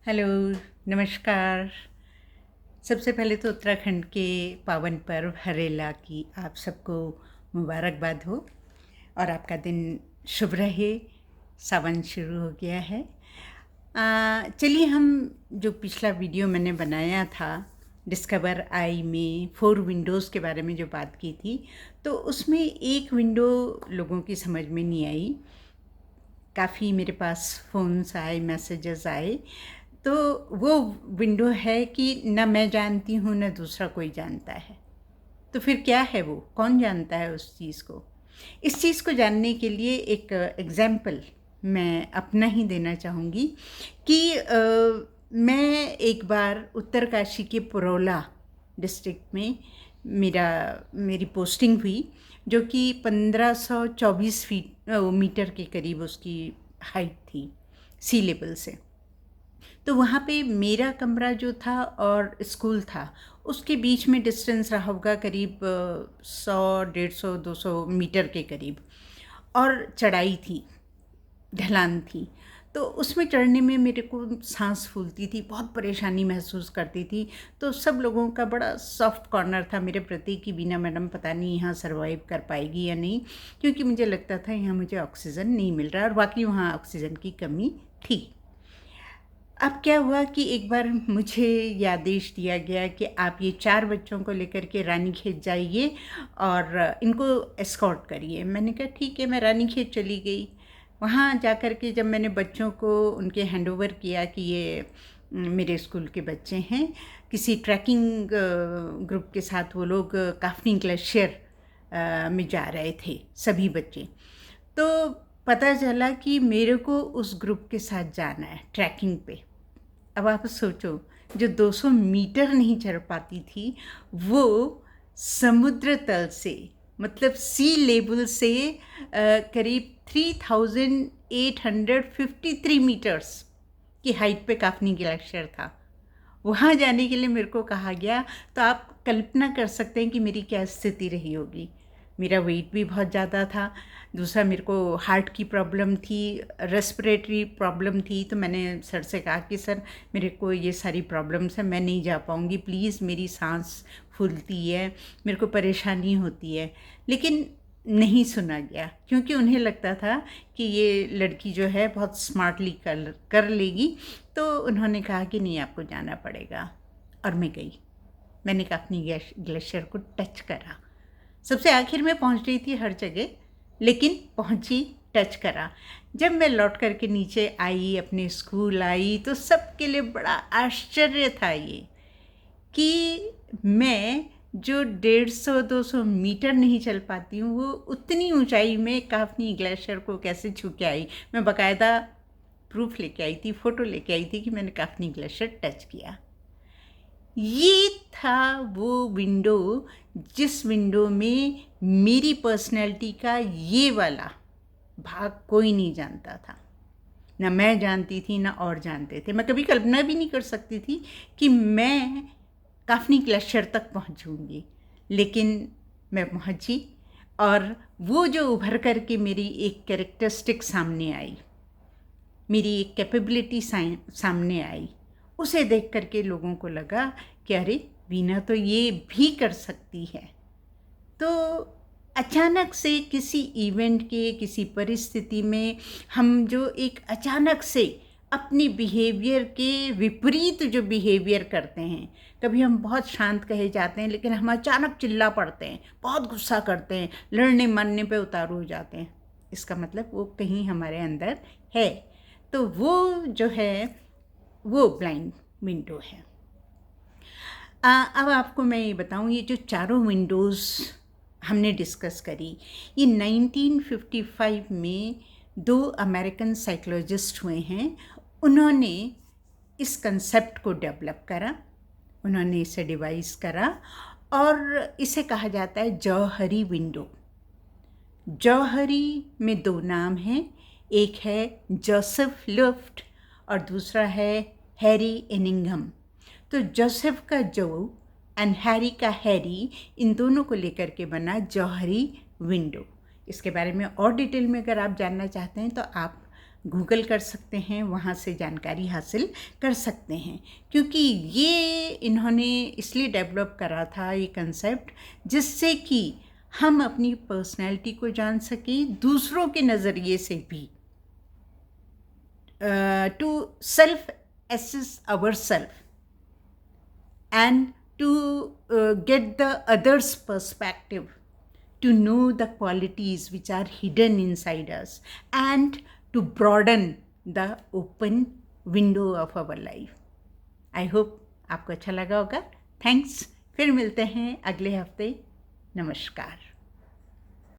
Hello, नमस्कार। सबसे पहले तो उत्तराखंड के पावन पर्व हरेला की आप सबको मुबारकबाद हो और आपका दिन शुभ रहे। सावन शुरू हो गया है। चलिए हम जो पिछला वीडियो मैंने बनाया था डिस्कवर आई में 4 विंडोज़ के बारे में जो बात की थी, तो उसमें एक विंडो लोगों की समझ में नहीं आई। काफ़ी मेरे पास फ़ोन्स आए, मैसेजेस आए। तो वो विंडो है कि न मैं जानती हूँ न दूसरा कोई जानता है। तो फिर क्या है वो? कौन जानता है उस चीज़ को? इस चीज़ को जानने के लिए एक एग्ज़ाम्पल मैं अपना ही देना चाहूँगी कि मैं एक बार उत्तरकाशी के पुरौला डिस्ट्रिक्ट में मेरी पोस्टिंग हुई, जो कि 1524 मीटर के करीब उसकी हाइट थी सी लेवल से। तो वहाँ पे मेरा कमरा जो था और स्कूल था, उसके बीच में डिस्टेंस रहा होगा करीब 100, 150, 200 मीटर के करीब, और चढ़ाई थी, ढलान थी। तो उसमें चढ़ने में मेरे को सांस फूलती थी, बहुत परेशानी महसूस करती थी। तो सब लोगों का बड़ा सॉफ्ट कॉर्नर था मेरे प्रति कि बीना मैडम पता नहीं यहाँ सर्वाइव कर पाएगी या नहीं, क्योंकि मुझे लगता था यहाँ मुझे ऑक्सीजन नहीं मिल रहा, और वाकई वहाँ ऑक्सीजन की कमी थी। अब क्या हुआ कि एक बार मुझे ये आदेश दिया गया कि आप ये 4 बच्चों को लेकर के रानीखेत जाइए और इनको एस्कॉर्ट करिए। मैंने कहा ठीक है, मैं रानीखेत चली गई। वहाँ जाकर के जब मैंने बच्चों को उनके हैंडओवर किया कि ये मेरे स्कूल के बच्चे हैं, किसी ट्रैकिंग ग्रुप के साथ वो लोग काफनी ग्लेशियर में जा रहे थे सभी बच्चे। तो पता चला कि मेरे को उस ग्रुप के साथ जाना है ट्रैकिंग पे। अब आप सोचो, जो 200 मीटर नहीं चढ़ पाती थी, वो समुद्र तल से, मतलब सी लेवल से करीब 3853 मीटर्स की हाइट पे काफनी ग्लेशियर था। वहाँ जाने के लिए मेरे को कहा गया, तो आप कल्पना कर सकते हैं कि मेरी क्या स्थिति रही होगी। मेरा वेट भी बहुत ज़्यादा था, दूसरा मेरे को हार्ट की प्रॉब्लम थी, रेस्पिरेटरी प्रॉब्लम थी। तो मैंने सर से कहा कि सर मेरे को ये सारी प्रॉब्लम्स हैं, मैं नहीं जा पाऊँगी, प्लीज़, मेरी सांस फूलती है, मेरे को परेशानी होती है। लेकिन नहीं सुना गया, क्योंकि उन्हें लगता था कि ये लड़की जो है बहुत स्मार्टली कर लेगी। तो उन्होंने कहा कि नहीं, आपको जाना पड़ेगा। और मैं गई। मैंने काफनी ग्लेशियर को टच करा। सबसे आखिर में पहुंच रही थी हर जगह, लेकिन पहुंची, टच करा। जब मैं लौट करके नीचे आई, अपने स्कूल आई, तो सबके लिए बड़ा आश्चर्य था ये कि मैं जो 150-200 मीटर नहीं चल पाती हूँ, वो उतनी ऊंचाई में काफनी ग्लेशियर को कैसे छू के आई। मैं बाकायदा प्रूफ लेके आई थी, फ़ोटो लेके आई थी कि मैंने काफनी ग्लेशियर टच किया। ये था वो विंडो, जिस विंडो में मेरी पर्सनैलिटी का ये वाला भाग कोई नहीं जानता था। ना मैं जानती थी, ना और जानते थे। मैं कभी कल्पना भी नहीं कर सकती थी कि मैं काफनी ग्लेशियर तक पहुंचूंगी, लेकिन मैं पहुंची। और वो जो उभर कर के मेरी एक कैरेक्टरिस्टिक सामने आई, मेरी एक कैपेबिलिटी सामने आई, उसे देख करके लोगों को लगा कि अरे, वीना तो ये भी कर सकती है। तो अचानक से किसी इवेंट के, किसी परिस्थिति में हम जो एक अचानक से अपनी बिहेवियर के विपरीत जो बिहेवियर करते हैं, कभी हम बहुत शांत कहे जाते हैं, लेकिन हम अचानक चिल्ला पड़ते हैं, बहुत गुस्सा करते हैं, लड़ने मरने पे उतारू हो जाते हैं। इसका मतलब वो कहीं हमारे अंदर है। तो वो जो है, वो ब्लाइंड विंडो है। अब आपको मैं ये बताऊँ, ये जो चारों विंडोज़ हमने डिस्कस करी, ये 1955 में 2 अमेरिकन साइकोलॉजिस्ट हुए हैं। उन्होंने इस कंसेप्ट को डेवलप करा, उन्होंने इसे डिवाइस करा, और इसे कहा जाता है जौहरी विंडो। जौहरी में 2 नाम हैं, एक है जोसेफ लुफ्ट और दूसरा है हैरी एनिंघम। तो जोसेफ का जो एंड हैरी का हैरी, इन दोनों को लेकर के बना जौहरी विंडो। इसके बारे में और डिटेल में अगर आप जानना चाहते हैं तो आप गूगल कर सकते हैं, वहाँ से जानकारी हासिल कर सकते हैं, क्योंकि ये इन्होंने इसलिए डेवलप करा था ये कंसेप्ट जिससे कि हम अपनी पर्सनैलिटी को जान सकें दूसरों के नज़रिए से भी, to self assess ourselves and to get the other's perspective, to know the qualities which are hidden inside us and to broaden the open window of our life. I hope आपको अच्छा लगा होगा. थैंक्स. फिर मिलते हैं अगले हफ्ते. नमस्कार.